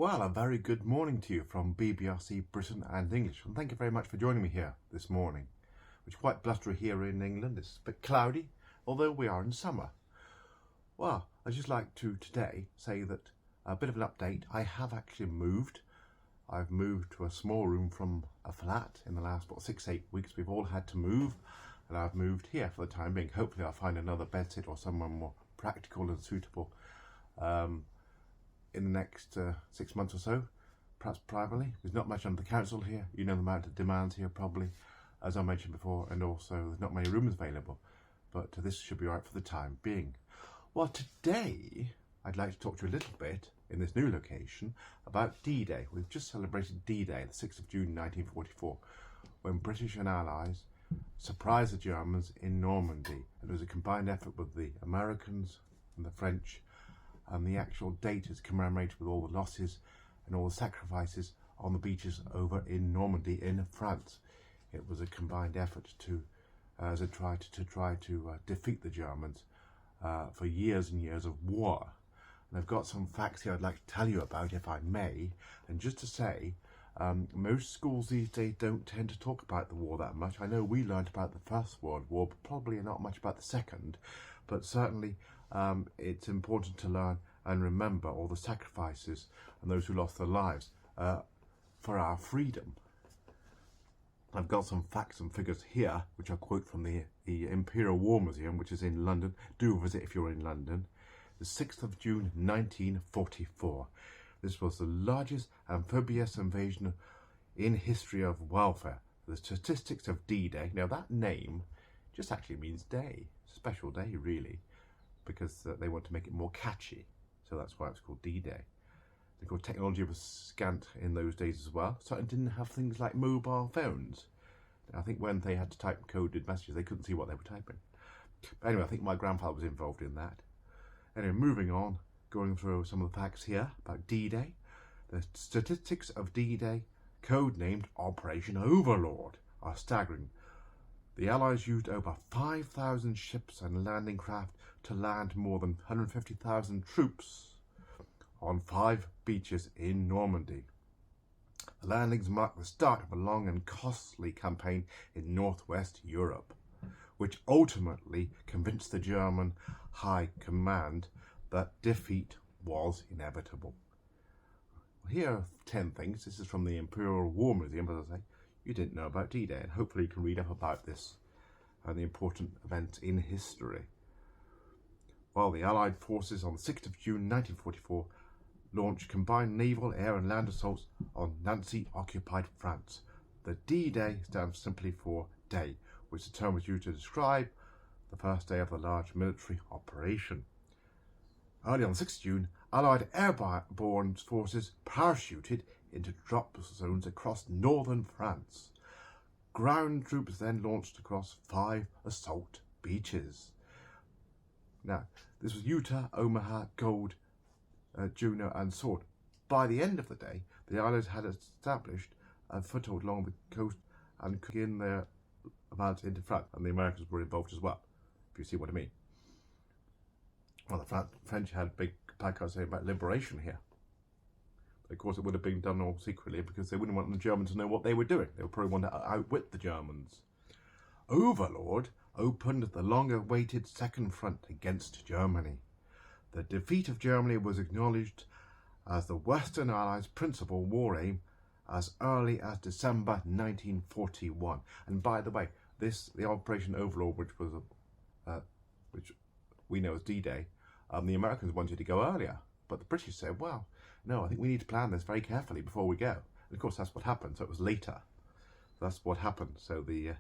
Well, a very good morning to you from BBRC Britain and English, and thank you very much for joining me here this morning. It's quite blustery here in England. It's a bit cloudy, although we are in summer. Well, I'd just like to today say that a bit of an update. I have actually moved. I've moved to a small room from a flat in the last 6-8 weeks. We've all had to move, and I've moved here for the time being. Hopefully I'll find another bedsit or somewhere more practical and suitable in the next 6 months or so, perhaps privately. There's not much under the council here. You know the amount of demands here probably, as I mentioned before, and also there's not many rooms available, but this should be all right for the time being. Well, today I'd like to talk to you a little bit in this new location about D-Day. We've just celebrated D-Day, the 6th of June 1944, when British and Allies surprised the Germans in Normandy. It was a combined effort with the Americans and the French, and the actual date is commemorated with all the losses and all the sacrifices on the beaches over in Normandy in France. It was a combined effort to try to defeat the Germans for years and years of war. And I've got some facts here I'd like to tell you about, if I may. And just to say, most schools these days don't tend to talk about the war that much. I know we learned about the First World War, but probably not much about the Second. But certainly it's important to learn and remember all the sacrifices and those who lost their lives for our freedom. I've got some facts and figures here, which I quote from the Imperial War Museum, which is in London. Do visit if you're in London. The 6th of June 1944. This was the largest amphibious invasion in history of warfare. The statistics of D-Day. Now that name just actually means day. Special day, really, because they want to make it more catchy. So that's why it's called D-Day. Of course, technology was scant in those days as well. So it didn't have things like mobile phones. I think when they had to type coded messages, they couldn't see what they were typing. But anyway, I think my grandfather was involved in that. Anyway, moving on, going through some of the facts here about D-Day. The statistics of D-Day, codenamed Operation Overlord, are staggering. The Allies used over 5,000 ships and landing craft to land more than 150,000 troops on 5 beaches in Normandy. The landings marked the start of a long and costly campaign in northwest Europe, which ultimately convinced the German High Command that defeat was inevitable. Here are 10 things. This is from the Imperial War Museum, as I say, you didn't know about D-Day, and hopefully you can read up about this and the important events in history. While the Allied forces on the 6th of June 1944 launched combined naval, air and land assaults on Nazi-occupied France. The D-Day stands simply for day, which the term was used to describe the first day of the large military operation. Early on the 6th of June, Allied airborne forces parachuted into drop zones across northern France. Ground troops then launched across 5 assault beaches. Now, this was Utah, Omaha, Gold, Juno and Sword. By the end of the day, the Allies had established a foothold along the coast and could begin their advance into France, and the Americans were involved as well, if you see what I mean. Well, the French had big placards saying about liberation here. But of course, it would have been done all secretly because they wouldn't want the Germans to know what they were doing. They would probably want to outwit the Germans. Overlord opened the long-awaited second front against Germany. The defeat of Germany was acknowledged as the Western Allies' principal war aim as early as December 1941. And by the way, the Operation Overlord, which we know as D-Day, the Americans wanted to go earlier, but the British said, well, no, I think we need to plan this very carefully before we go. And of course, that's what happened, so it was later. That's what happened. So the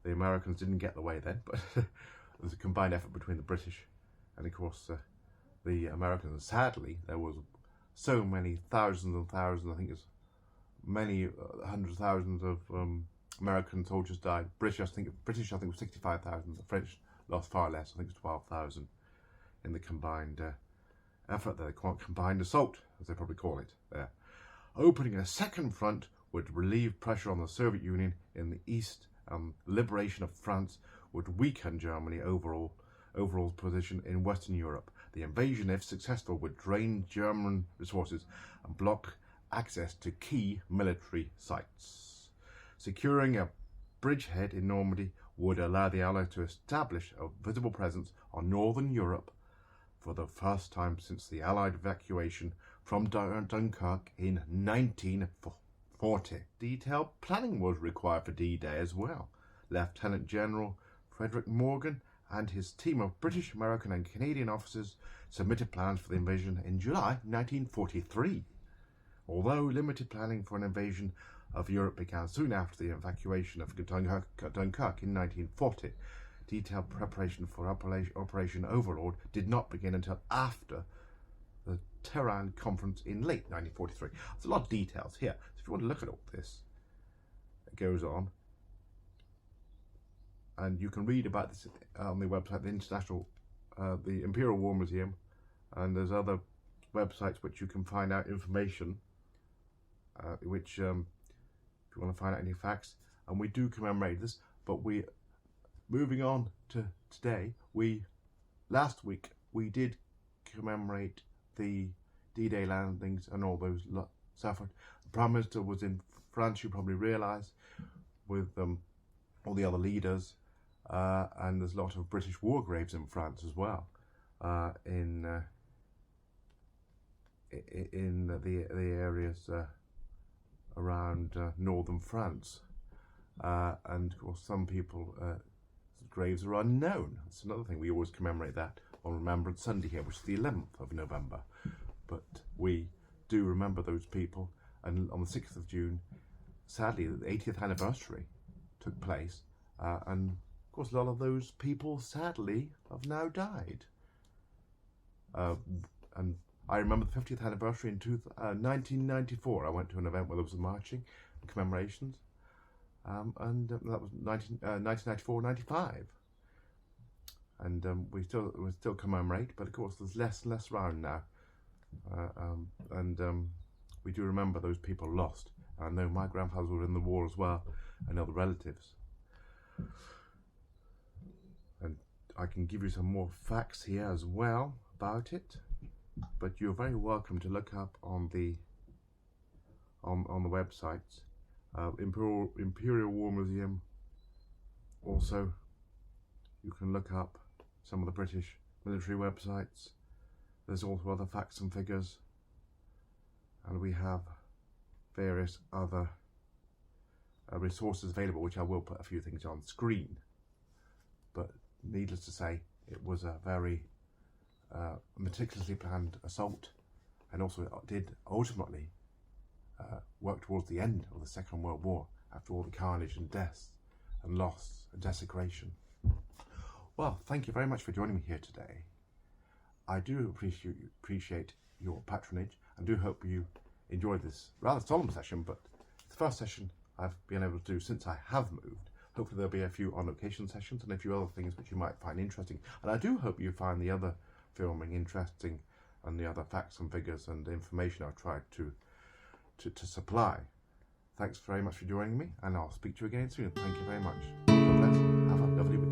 Americans didn't get the way then, but it was a combined effort between the British and, of course, the Americans. Sadly, there was so many thousands and thousands, I think it's many hundreds of thousands of American soldiers died. British I think was 65,000. The French lost far less. I think it was 12,000 in the combined effort, the combined assault, as they probably call it there. Opening a second front would relieve pressure on the Soviet Union in the east, and liberation of France would weaken Germany's overall position in Western Europe. The invasion, if successful, would drain German resources and block access to key military sites. Securing a bridgehead in Normandy would allow the Allies to establish a visible presence on northern Europe for the first time since the Allied evacuation from Dunkirk in 1940. Detailed planning was required for D-Day as well. Lieutenant General Frederick Morgan and his team of British, American and Canadian officers submitted plans for the invasion in July 1943. Although limited planning for an invasion of Europe began soon after the evacuation of Dunkirk in 1940, detailed preparation for Operation Overlord did not begin until after the Tehran Conference in late 1943. There's a lot of details here. So if you want to look at all this, it goes on. And you can read about this on the website, the Imperial War Museum, and there's other websites which you can find out information, if you want to find out any facts. And we do commemorate this, but moving on to today, last week we did commemorate the D-Day landings and all those suffered. The Prime Minister was in France, you probably realise, with all the other leaders. And there's a lot of British war graves in France as well, in the areas around northern France, and of course some people graves are unknown. That's another thing. We always commemorate that on Remembrance Sunday here, which is the 11th of November, but we do remember those people. And on the 6th of June, sadly, the 80th anniversary took place, and of course, a lot of those people, sadly, have now died. And I remember the 50th anniversary in 1994. I went to an event where there was marching and commemorations. And that was 1994-95. And we still commemorate, but of course there's less and less around now. We do remember those people lost. I know my grandfathers were in the war as well, and other relatives. And I can give you some more facts here as well about it, but you're very welcome to look up on the websites. Imperial War Museum. Also, you can look up some of the British military websites. There's also other facts and figures, and we have various other resources available, which I will put a few things on screen. But needless to say, it was a very meticulously planned assault, and also it did ultimately work towards the end of the Second World War, after all the carnage and deaths and loss and desecration. Well, thank you very much for joining me here today. I do appreciate your patronage, and do hope you enjoyed this rather solemn session, but it's the first session I've been able to do since I have moved. Hopefully there'll be a few on location sessions and a few other things which you might find interesting. And I do hope you find the other filming interesting, and the other facts and figures and information I've tried to supply. Thanks very much for joining me, and I'll speak to you again soon. Thank you very much. God bless. Have a lovely week.